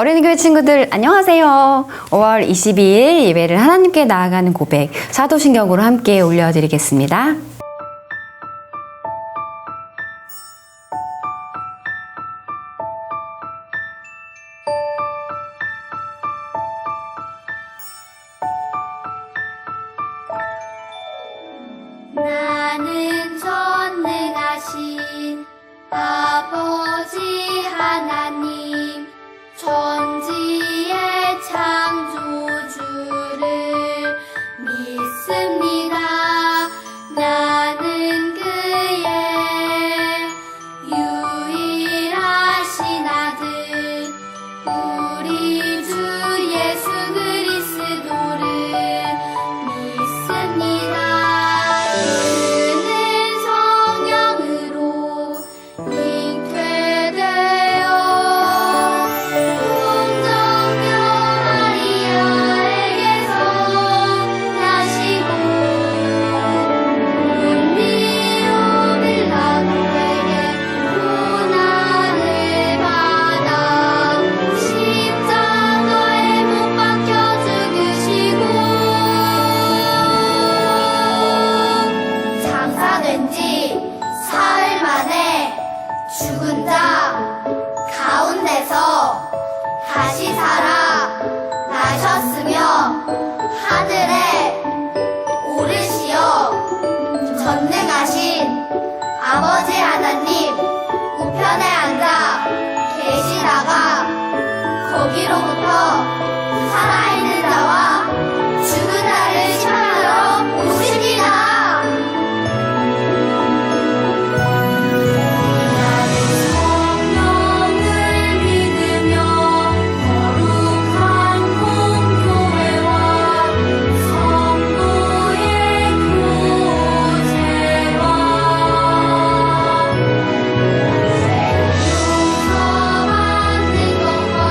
어린이교회 친구들 안녕하세요. 5월 22일 예배를 하나님께 나아가는 고백 사도신경으로 함께 올려드리겠습니다. 나는 전능하신 아버지 하나님 천지의 창조주를 믿습니다. 나는 그의 유일하신 아들 우리 주 예수 그리스도를 믿습니다. 그는 성령으로 잉태되어 동정녀 마리아에게서 나시고 본디오 빌라도에게 고난을 받아 십자가에 못 박혀 죽으시고 장사된 지 사흘 만에 죽은 자 가운데서 다시 살아 나셨으며 하늘에 오르시어 전능하신 아버지 하나님 우편에 앉아 계시다가 거기로부터 살아있는 자와 죽은 자를 심판하러 오십니다. 나는 성령을 믿으며 거룩한 공교회와 성도의 교제와 용서 받는 것과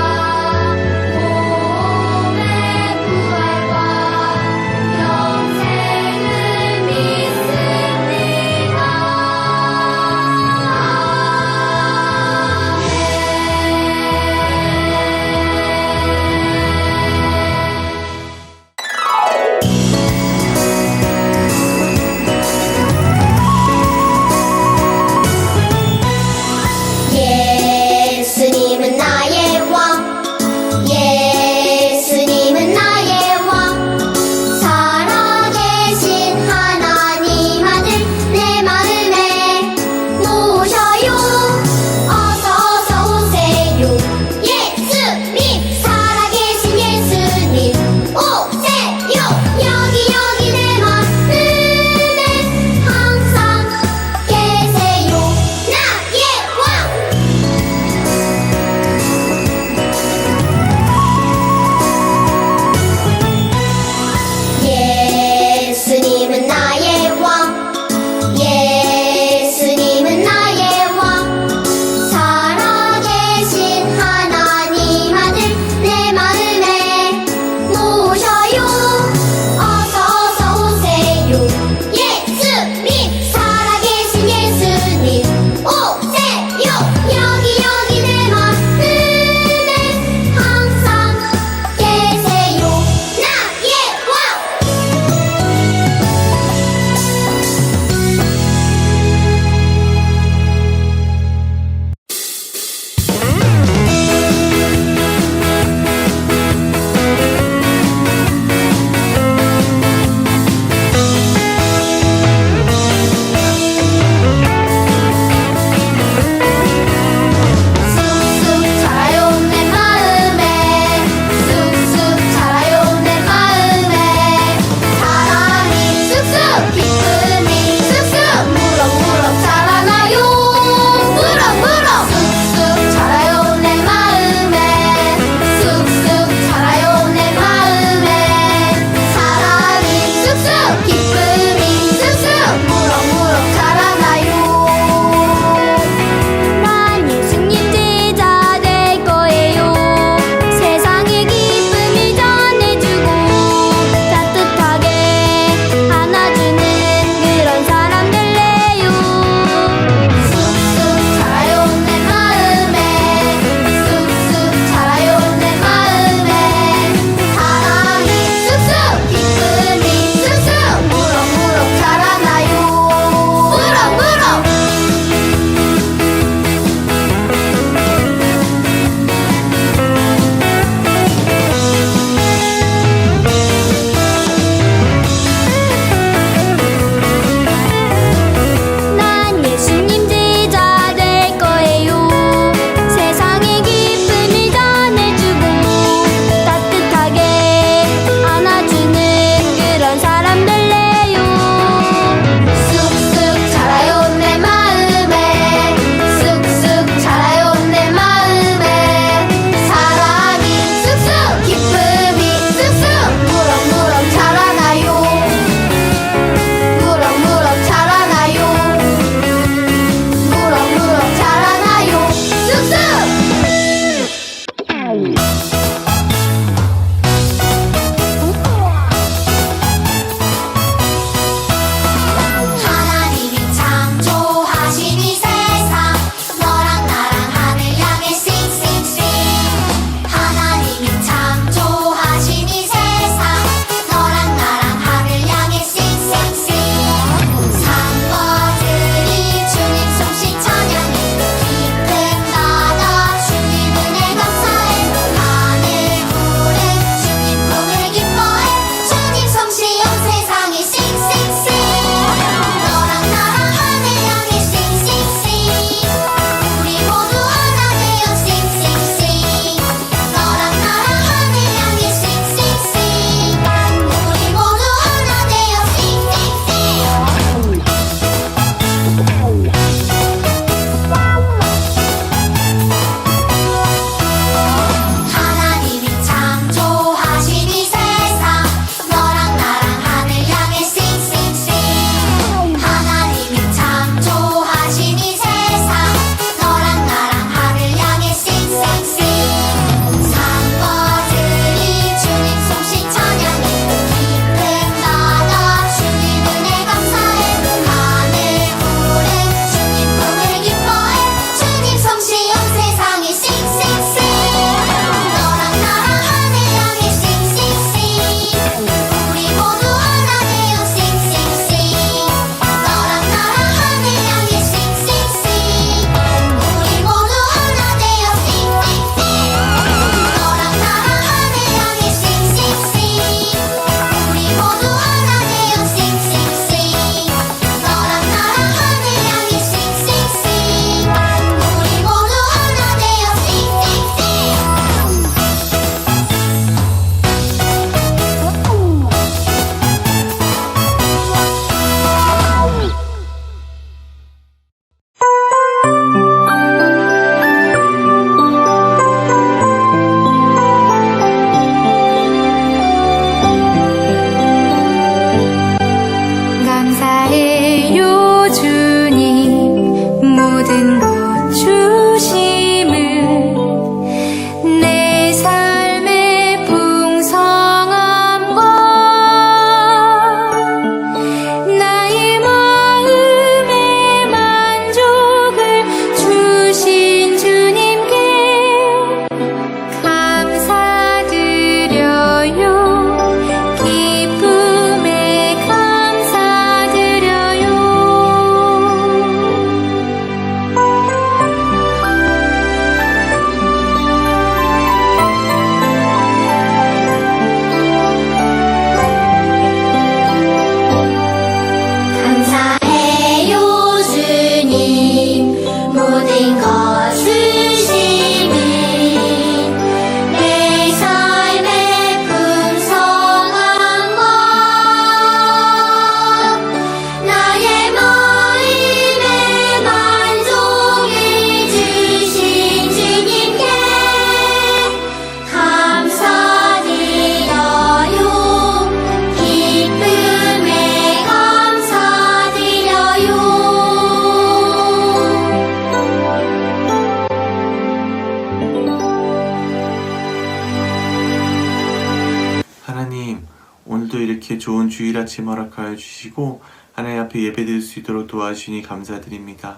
주일 아침 허락하여 주시고 하나님 앞에 예배드릴 수 있도록 도와주시니 감사드립니다.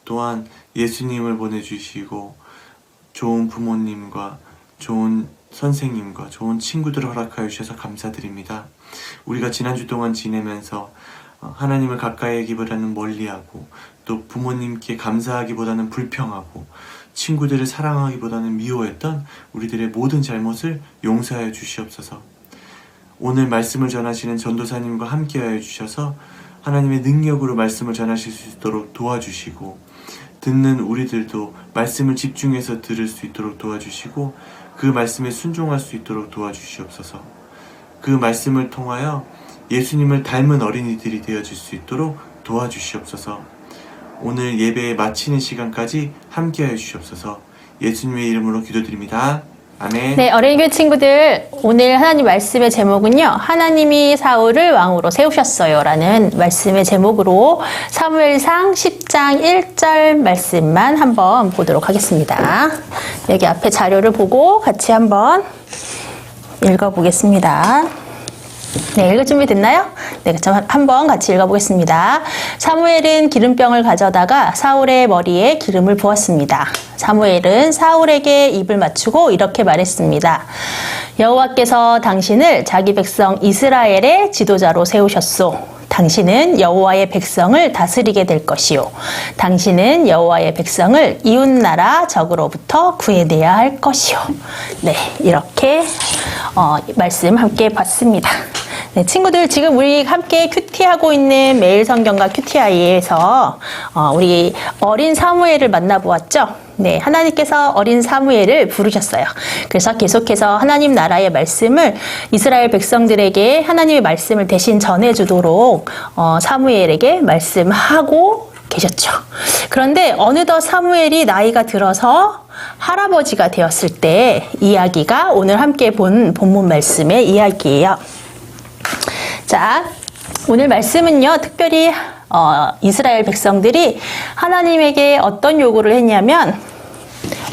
또한 예수님을 보내주시고 좋은 부모님과 좋은 선생님과 좋은 친구들을 허락하여 주셔서 감사드립니다. 우리가 지난주 동안 지내면서 하나님을 가까이 하기보다는 멀리하고 또 부모님께 감사하기보다는 불평하고 친구들을 사랑하기보다는 미워했던 우리들의 모든 잘못을 용서하여 주시옵소서. 오늘 말씀을 전하시는 전도사님과 함께하여 주셔서 하나님의 능력으로 말씀을 전하실 수 있도록 도와주시고 듣는 우리들도 말씀을 집중해서 들을 수 있도록 도와주시고 그 말씀에 순종할 수 있도록 도와주시옵소서. 그 말씀을 통하여 예수님을 닮은 어린이들이 되어질 수 있도록 도와주시옵소서. 오늘 예배 마치는 시간까지 함께하여 주시옵소서. 예수님의 이름으로 기도드립니다. 아멘. 네, 어린이교회 친구들, 오늘 하나님 말씀의 제목은요, 하나님이 사울을 왕으로 세우셨어요 라는 말씀의 제목으로 사무엘상 10장 1절 말씀만 한번 보도록 하겠습니다. 여기 앞에 자료를 보고 같이 한번 읽어보겠습니다. 네, 읽을 준비 됐나요? 네, 그럼 한번 같이 읽어보겠습니다. 사무엘은 기름병을 가져다가 사울의 머리에 기름을 부었습니다. 사무엘은 사울에게 입을 맞추고 이렇게 말했습니다. 여호와께서 당신을 자기 백성 이스라엘의 지도자로 세우셨소. 당신은 여호와의 백성을 다스리게 될 것이요. 당신은 여호와의 백성을 이웃나라 적으로부터 구해내야 할 것이요. 네, 이렇게 말씀 함께 봤습니다. 네, 친구들, 지금 우리 함께 큐티하고 있는 매일 성경과 큐티아이에서 우리 어린 사무엘을 만나보았죠. 네, 하나님께서 어린 사무엘을 부르셨어요. 그래서 계속해서 하나님 나라의 말씀을 이스라엘 백성들에게 하나님의 말씀을 대신 전해주도록 사무엘에게 말씀하고 계셨죠. 그런데 어느덧 사무엘이 나이가 들어서 할아버지가 되었을 때 이야기가 오늘 함께 본 본문 말씀의 이야기예요. 자, 오늘 말씀은요, 특별히 이스라엘 백성들이 하나님에게 어떤 요구를 했냐면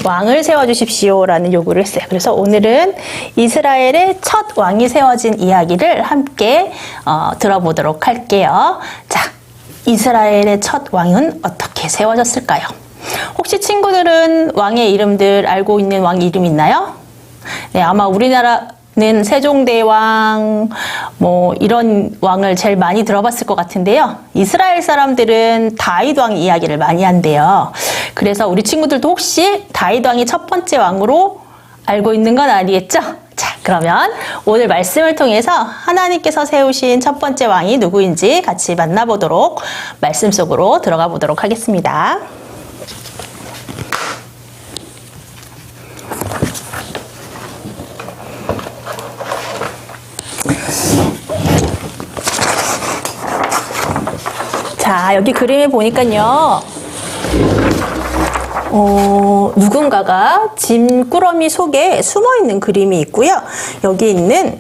왕을 세워주십시오 라는 요구를 했어요. 그래서 오늘은 이스라엘의 첫 왕이 세워진 이야기를 함께 들어보도록 할게요. 자, 이스라엘의 첫 왕은 어떻게 세워졌을까요? 혹시 친구들은 왕의 이름들 알고 있는 왕 이름 있나요? 네, 아마 우리나라는 세종대왕 이런 왕을 제일 많이 들어봤을 것 같은데요. 이스라엘 사람들은 다윗 왕 이야기를 많이 한대요. 그래서 우리 친구들도 혹시 다윗 왕이 첫 번째 왕으로 알고 있는 건 아니겠죠? 자, 그러면 오늘 말씀을 통해서 하나님께서 세우신 첫 번째 왕이 누구인지 같이 만나보도록 말씀 속으로 들어가 보도록 하겠습니다. 자, 여기 그림을 보니까요, 누군가가 짐꾸러미 속에 숨어있는 그림이 있고요. 여기 있는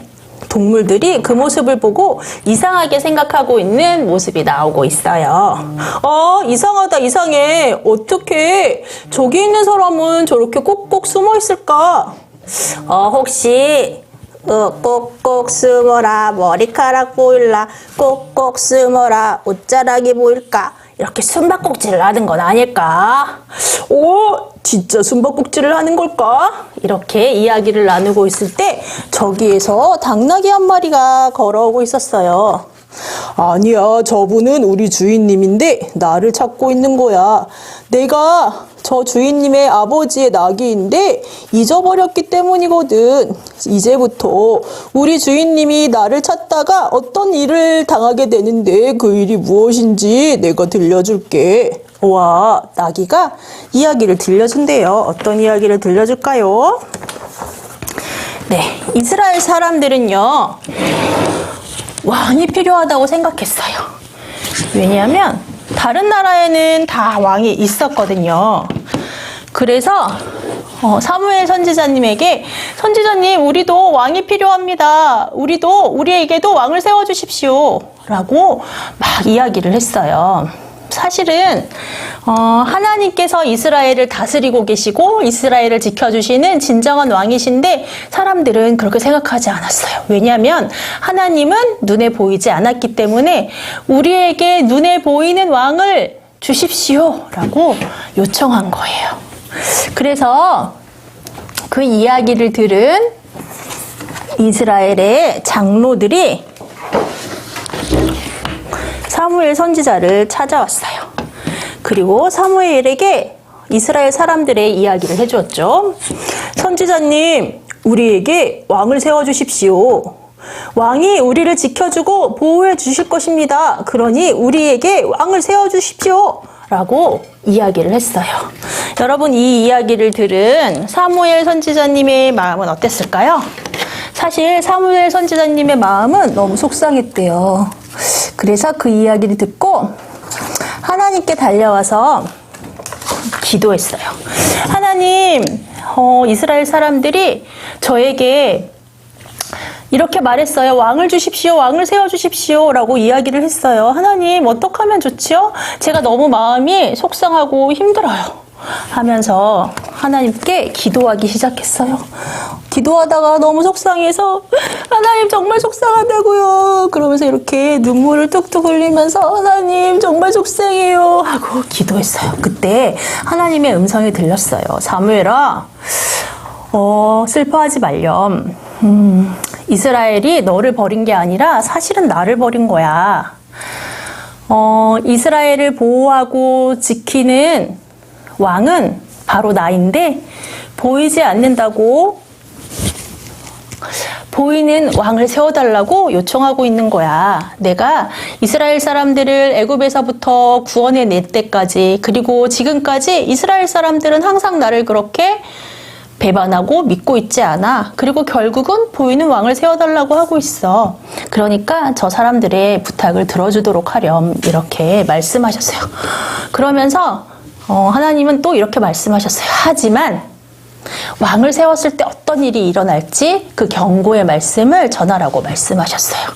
동물들이 그 모습을 보고 이상하게 생각하고 있는 모습이 나오고 있어요. 이상하다, 이상해. 어떻게 저기 있는 사람은 저렇게 꼭꼭 숨어있을까? 혹시 꼭꼭 숨어라, 머리카락 보일라, 꼭꼭 숨어라, 옷자락이 보일까? 이렇게 숨바꼭질을 하는 건 아닐까? 진짜 숨바꼭질을 하는 걸까? 이렇게 이야기를 나누고 있을 때 저기에서 당나귀 한 마리가 걸어오고 있었어요. 아니야, 저분은 우리 주인님인데 나를 찾고 있는 거야. 내가 저 주인님의 아버지의 낙이인데 잊어버렸기 때문이거든. 이제부터 우리 주인님이 나를 찾다가 어떤 일을 당하게 되는데 그 일이 무엇인지 내가 들려줄게. 와, 나귀가 이야기를 들려준대요. 어떤 이야기를 들려줄까요? 네, 이스라엘 사람들은요, 왕이 필요하다고 생각했어요. 왜냐하면 다른 나라에는 다 왕이 있었거든요. 그래서 사무엘 선지자님에게, 선지자님, 우리도 왕이 필요합니다. 우리에게도 왕을 세워주십시오 라고 막 이야기를 했어요. 사실은 하나님께서 이스라엘을 다스리고 계시고 이스라엘을 지켜주시는 진정한 왕이신데 사람들은 그렇게 생각하지 않았어요. 왜냐하면 하나님은 눈에 보이지 않았기 때문에 우리에게 눈에 보이는 왕을 주십시오 라고 요청한 거예요. 그래서 그 이야기를 들은 이스라엘의 장로들이 사무엘 선지자를 찾아왔어요. 그리고 사무엘에게 이스라엘 사람들의 이야기를 해주었죠. 선지자님, 우리에게 왕을 세워주십시오. 왕이 우리를 지켜주고 보호해 주실 것입니다. 그러니 우리에게 왕을 세워주십시오. 라고 이야기를 했어요. 여러분, 이 이야기를 들은 사무엘 선지자님의 마음은 어땠을까요? 사실 사무엘 선지자님의 마음은 너무 속상했대요. 그래서 그 이야기를 듣고 하나님께 달려와서 기도했어요. 하나님, 이스라엘 사람들이 저에게 이렇게 말했어요. 왕을 주십시오. 왕을 세워주십시오. 라고 이야기를 했어요. 하나님, 어떻게 하면 좋지요? 제가 너무 마음이 속상하고 힘들어요. 하면서 하나님께 기도하기 시작했어요. 기도하다가 너무 속상해서 하나님 정말 속상하다고요. 그러면서 이렇게 눈물을 뚝뚝 흘리면서 하나님 정말 속상해요 하고 기도했어요. 그때 하나님의 음성이 들렸어요. 사무엘아, 슬퍼하지 말렴. 이스라엘이 너를 버린 게 아니라 사실은 나를 버린 거야. 이스라엘을 보호하고 지키는 왕은 바로 나인데 보이지 않는다고 보이는 왕을 세워달라고 요청하고 있는 거야. 내가 이스라엘 사람들을 애굽에서부터 구원해 낼 때까지 그리고 지금까지 이스라엘 사람들은 항상 나를 그렇게 배반하고 믿고 있지 않아. 그리고 결국은 보이는 왕을 세워달라고 하고 있어. 그러니까 저 사람들의 부탁을 들어주도록 하렴. 이렇게 말씀하셨어요. 그러면서 하나님은 또 이렇게 말씀하셨어요. 하지만 왕을 세웠을 때 어떤 일이 일어날지 그 경고의 말씀을 전하라고 말씀하셨어요.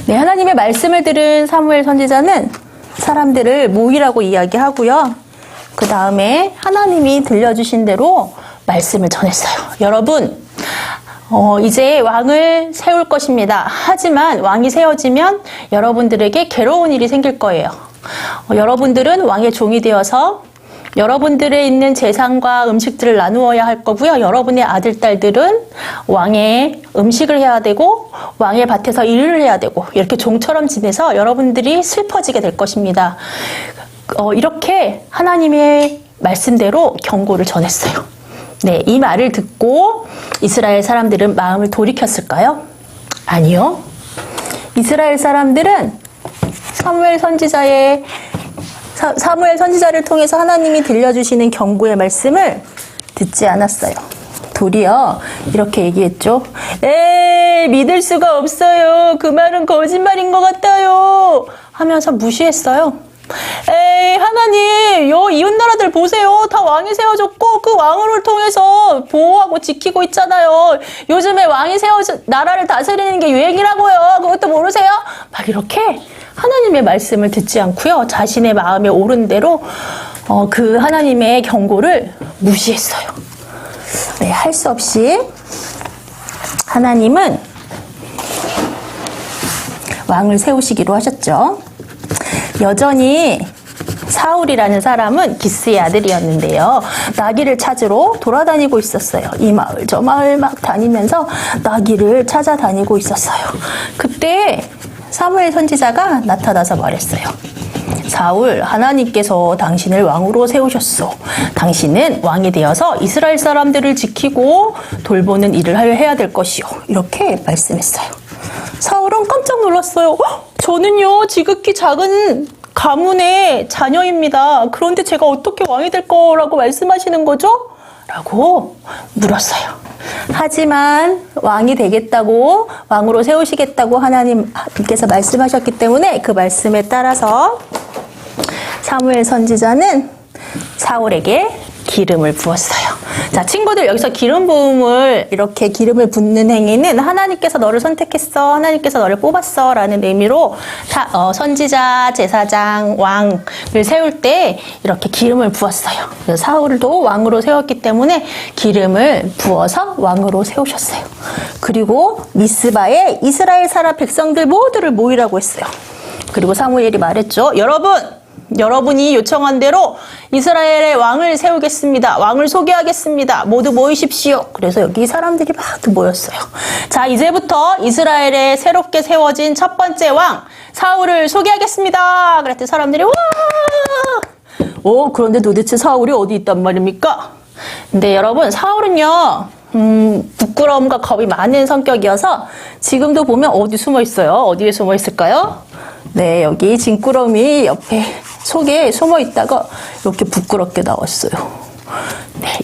네, 하나님의 말씀을 들은 사무엘 선지자는 사람들을 모이라고 이야기하고요. 그 다음에 하나님이 들려주신 대로 말씀을 전했어요. 여러분, 이제 왕을 세울 것입니다. 하지만 왕이 세워지면 여러분들에게 괴로운 일이 생길 거예요. 여러분들은 왕의 종이 되어서 여러분들의 있는 재산과 음식들을 나누어야 할 거고요. 여러분의 아들, 딸들은 왕의 음식을 해야 되고 왕의 밭에서 일을 해야 되고 이렇게 종처럼 지내서 여러분들이 슬퍼지게 될 것입니다. 이렇게 하나님의 말씀대로 경고를 전했어요. 네, 이 말을 듣고 이스라엘 사람들은 마음을 돌이켰을까요? 아니요. 이스라엘 사람들은 사무엘 선지자를 통해서 하나님이 들려주시는 경고의 말씀을 듣지 않았어요. 도리어 이렇게 얘기했죠. 에이, 믿을 수가 없어요. 그 말은 거짓말인 것 같아요. 하면서 무시했어요. 에이, 하나님, 이웃나라들 보세요. 다 왕이 세워졌고 그 왕을 통해서 보호하고 지키고 있잖아요. 요즘에 왕이 나라를 다스리는 게 유행이라고요. 그것도 모르세요? 막 이렇게 하나님의 말씀을 듣지 않고요. 자신의 마음에 오른 대로 그 하나님의 경고를 무시했어요. 네, 할 수 없이 하나님은 왕을 세우시기로 하셨죠. 여전히 사울이라는 사람은 기스의 아들이었는데요. 나귀를 찾으러 돌아다니고 있었어요. 이 마을 저 마을 막 다니면서 나귀를 찾아다니고 있었어요. 그때 사무엘 선지자가 나타나서 말했어요. 사울, 하나님께서 당신을 왕으로 세우셨소. 당신은 왕이 되어서 이스라엘 사람들을 지키고 돌보는 일을 해야 될 것이요. 이렇게 말씀했어요. 사울은 깜짝 놀랐어요. 저는요, 지극히 작은 가문의 자녀입니다. 그런데 제가 어떻게 왕이 될 거라고 말씀하시는 거죠? 라고 물었어요. 하지만 왕이 되겠다고, 왕으로 세우시겠다고 하나님께서 말씀하셨기 때문에 그 말씀에 따라서 사무엘 선지자는 사울에게 기름을 부었어요. 자, 친구들 여기서 기름 부음을 이렇게 기름을 붓는 행위는 하나님께서 너를 선택했어, 하나님께서 너를 뽑았어 라는 의미로 선지자, 제사장, 왕을 세울 때 이렇게 기름을 부었어요. 그래서 사울도 왕으로 세웠기 때문에 기름을 부어서 왕으로 세우셨어요. 그리고 미스바에 이스라엘 사람 백성들 모두를 모이라고 했어요. 그리고 사무엘이 말했죠. 여러분이 요청한 대로 이스라엘의 왕을 세우겠습니다. 왕을 소개하겠습니다. 모두 모이십시오. 그래서 여기 사람들이 막 모였어요. 자, 이제부터 이스라엘에 새롭게 세워진 첫 번째 왕 사울을 소개하겠습니다. 그랬더니 사람들이 와! 그런데 도대체 사울이 어디 있단 말입니까? 근데 여러분, 사울은요, 부끄러움과 겁이 많은 성격이어서 지금도 보면 어디 숨어 있어요? 어디에 숨어 있을까요? 네, 여기 진꾸러미 옆에 속에 숨어 있다가 이렇게 부끄럽게 나왔어요. 네.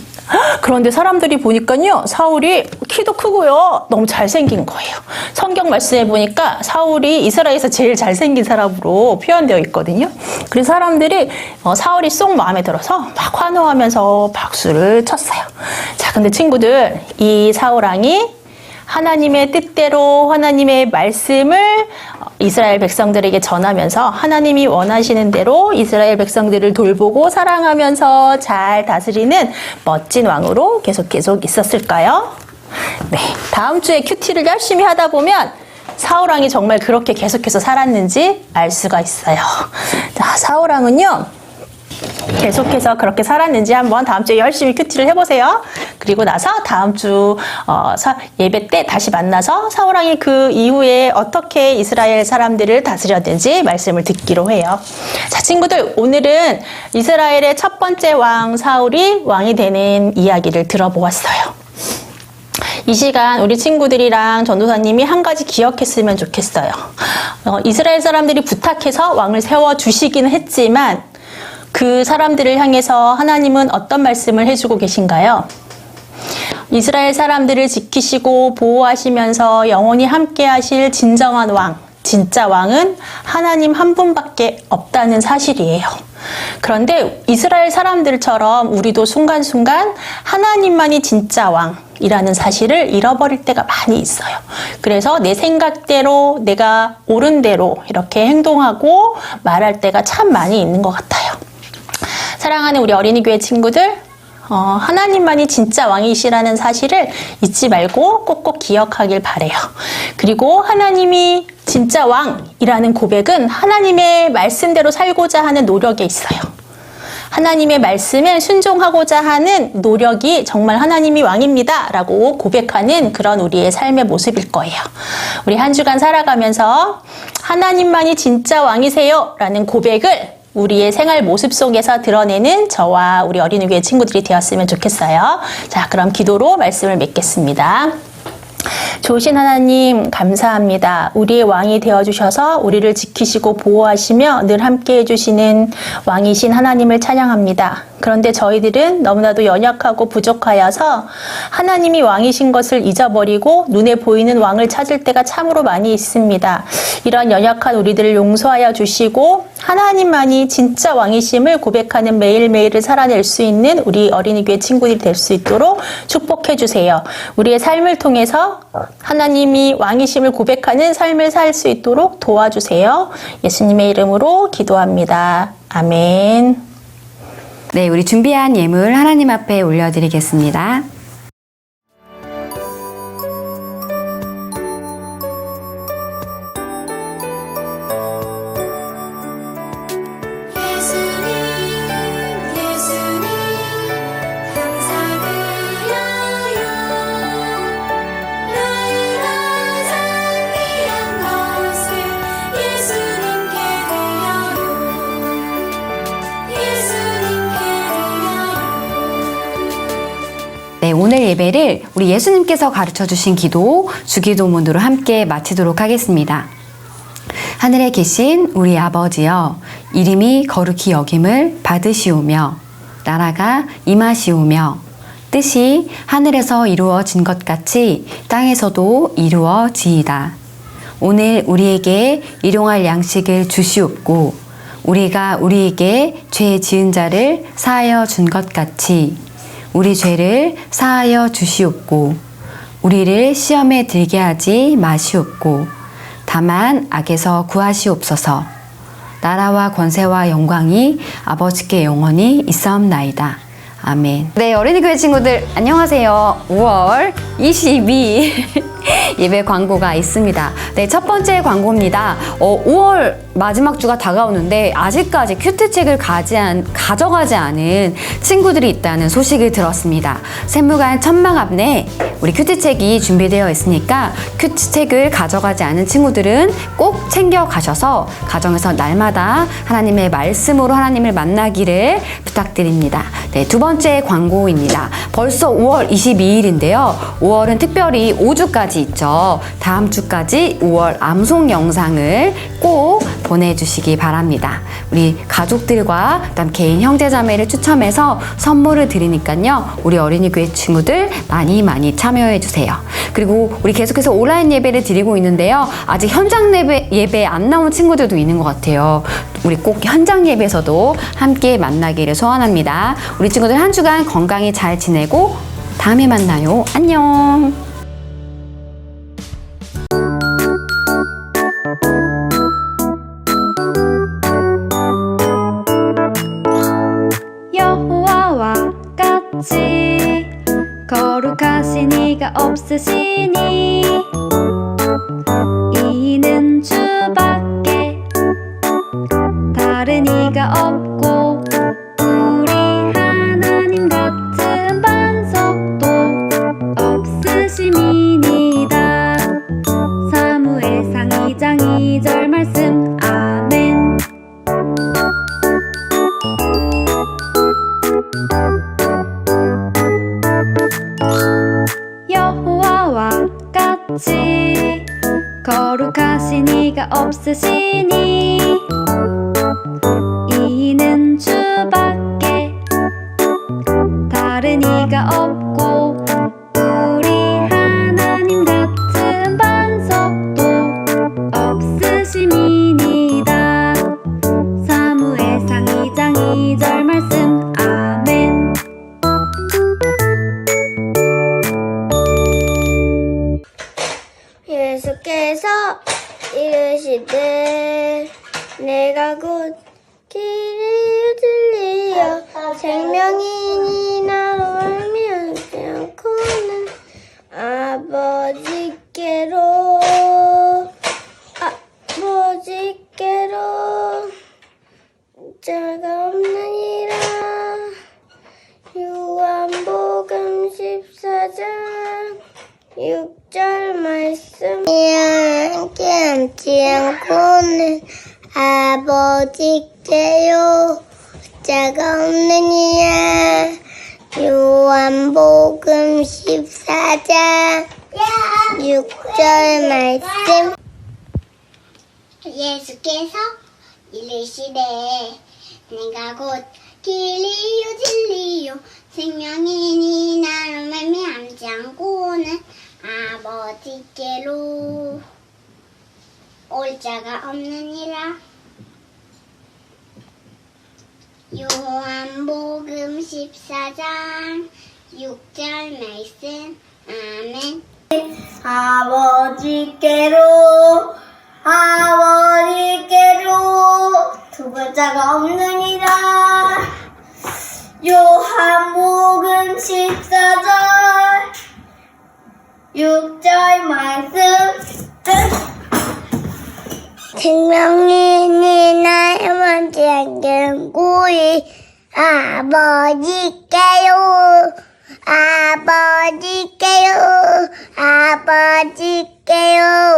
그런데 사람들이 보니까요, 사울이 키도 크고요, 너무 잘생긴 거예요. 성경 말씀에 보니까 사울이 이스라엘에서 제일 잘생긴 사람으로 표현되어 있거든요. 그래서 사람들이 사울이 쏙 마음에 들어서 막 환호하면서 박수를 쳤어요. 자, 근데 친구들, 이 사울 왕이 하나님의 뜻대로 하나님의 말씀을 이스라엘 백성들에게 전하면서 하나님이 원하시는 대로 이스라엘 백성들을 돌보고 사랑하면서 잘 다스리는 멋진 왕으로 계속 있었을까요? 네, 다음 주에 큐티를 열심히 하다 보면 사울 왕이 정말 그렇게 계속해서 살았는지 알 수가 있어요. 자, 사울 왕은요, 계속해서 그렇게 살았는지 한번 다음 주에 열심히 큐티를 해보세요. 그리고 나서 다음 주 예배 때 다시 만나서 사울 왕이 그 이후에 어떻게 이스라엘 사람들을 다스렸는지 말씀을 듣기로 해요. 자, 친구들, 오늘은 이스라엘의 첫 번째 왕 사울이 왕이 되는 이야기를 들어보았어요. 이 시간 우리 친구들이랑 전도사님이 한 가지 기억했으면 좋겠어요. 이스라엘 사람들이 부탁해서 왕을 세워주시긴 했지만 그 사람들을 향해서 하나님은 어떤 말씀을 해주고 계신가요? 이스라엘 사람들을 지키시고 보호하시면서 영원히 함께 하실 진정한 왕, 진짜 왕은 하나님 한 분밖에 없다는 사실이에요. 그런데 이스라엘 사람들처럼 우리도 순간순간 하나님만이 진짜 왕이라는 사실을 잃어버릴 때가 많이 있어요. 그래서 내 생각대로 내가 옳은 대로 이렇게 행동하고 말할 때가 참 많이 있는 것 같아요. 사랑하는 우리 어린이교회 친구들, 하나님만이 진짜 왕이시라는 사실을 잊지 말고 꼭꼭 기억하길 바래요. 그리고 하나님이 진짜 왕이라는 고백은 하나님의 말씀대로 살고자 하는 노력에 있어요. 하나님의 말씀에 순종하고자 하는 노력이 정말 하나님이 왕입니다 라고 고백하는 그런 우리의 삶의 모습일 거예요. 우리 한 주간 살아가면서 하나님만이 진짜 왕이세요 라는 고백을 우리의 생활 모습 속에서 드러내는 저와 우리 어린이교회 친구들이 되었으면 좋겠어요. 자, 그럼 기도로 말씀을 맺겠습니다. 좋으신 하나님 감사합니다. 우리의 왕이 되어주셔서 우리를 지키시고 보호하시며 늘 함께 해주시는 왕이신 하나님을 찬양합니다. 그런데 저희들은 너무나도 연약하고 부족하여서 하나님이 왕이신 것을 잊어버리고 눈에 보이는 왕을 찾을 때가 참으로 많이 있습니다. 이런 연약한 우리들을 용서하여 주시고 하나님만이 진짜 왕이심을 고백하는 매일매일을 살아낼 수 있는 우리 어린이교회 친구들이 될 수 있도록 축복해 주세요. 우리의 삶을 통해서 하나님이 왕이심을 고백하는 삶을 살 수 있도록 도와주세요. 예수님의 이름으로 기도합니다. 아멘. 네, 우리 준비한 예물 하나님 앞에 올려드리겠습니다. 예수님 감사드려요. 나의 가장 귀한 것을 예수님께 드려요. 네, 오늘 예배를 우리 예수님께서 가르쳐 주신 기도, 주기도문으로 함께 마치도록 하겠습니다. 하늘에 계신 우리 아버지여, 이름이 거룩히 여김을 받으시오며 나라가 임하시오며 뜻이 하늘에서 이루어진 것 같이 땅에서도 이루어지이다. 오늘 우리에게 일용할 양식을 주시옵고 우리가 우리에게 죄 지은 자를 사하여 준 것 같이 우리 죄를 사하여 주시옵고 우리를 시험에 들게 하지 마시옵고 다만 악에서 구하시옵소서. 나라와 권세와 영광이 아버지께 영원히 있사옵나이다. 아멘. 네, 어린이교회 친구들 안녕하세요. 5월 22일 예배 광고가 있습니다. 네, 첫 번째 광고입니다. 5월 마지막 주가 다가오는데 아직까지 큐트책을 가져가지 않은 친구들이 있다는 소식을 들었습니다. 세무관 천막 앞에 우리 큐트책이 준비되어 있으니까 큐트책을 가져가지 않은 친구들은 꼭 챙겨 가셔서 가정에서 날마다 하나님의 말씀으로 하나님을 만나기를 부탁드립니다. 네, 두 번째 광고입니다. 벌써 5월 22일인데요. 5월은 특별히 5주까지 있죠. 다음 주까지 5월 암송 영상을 꼭 보내주시기 바랍니다. 우리 가족들과 그다음 개인 형제자매를 추첨해서 선물을 드리니까요. 우리 어린이교회 친구들 많이 참여해 주세요. 그리고 우리 계속해서 온라인 예배를 드리고 있는데요. 아직 현장 예배 안 나온 친구들도 있는 것 같아요. 우리 꼭 현장 예배에서도 함께 만나기를 소원합니다. 우리 친구들 한 주간 건강히 잘 지내고 다음에 만나요. 안녕. 여호와와 같이 거룩하신 이가 없으시니 이는 주밖에 다른 이가 없고 우리 하나님 같은 반석도 없으심이니이다. 사무엘상 2장 2절 말씀. 아멘. 여호와와 같이 거룩하신 이가 없으시니 이는 주밖에 다른 이가 없고 우리 하나님 같은 반석도 없으심이니이다. 사무엘상 2장 2절 말씀. 아멘. 예수께서 이르시되 내가 곧 길이요 진리요 생명이니 나로 알미하지 않고는 아버지께로 자가 없느니라. 요한복음 14장 6절 말씀. 함께 앉지 않고는 아버지께요 자가 없느니라. 요한복음 14장 6절 말씀. 예수께서 이르시되 내가 곧 길이요 진리요 생명이니 나로 말미암지 않고는 아버지께로 올 자가 없느니라. 요한복음 14장 6절 말씀. 아멘. 아버지께로 두고 자가 없느니라. 요한복음 14절 6절 말씀. 생명이니 나의 먼지 안경 구이 아버지께요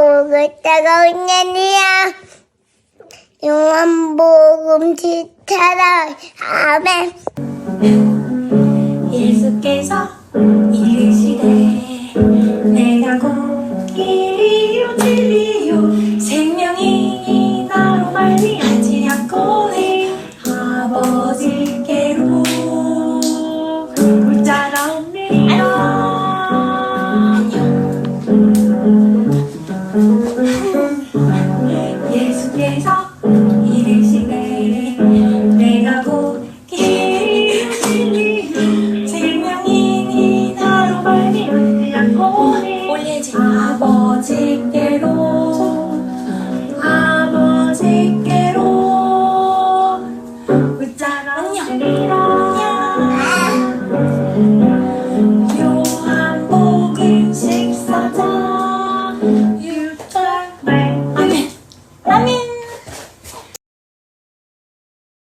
오글 자가 없느니라. 요한복음 14절. 아멘. 예수께서 이르시되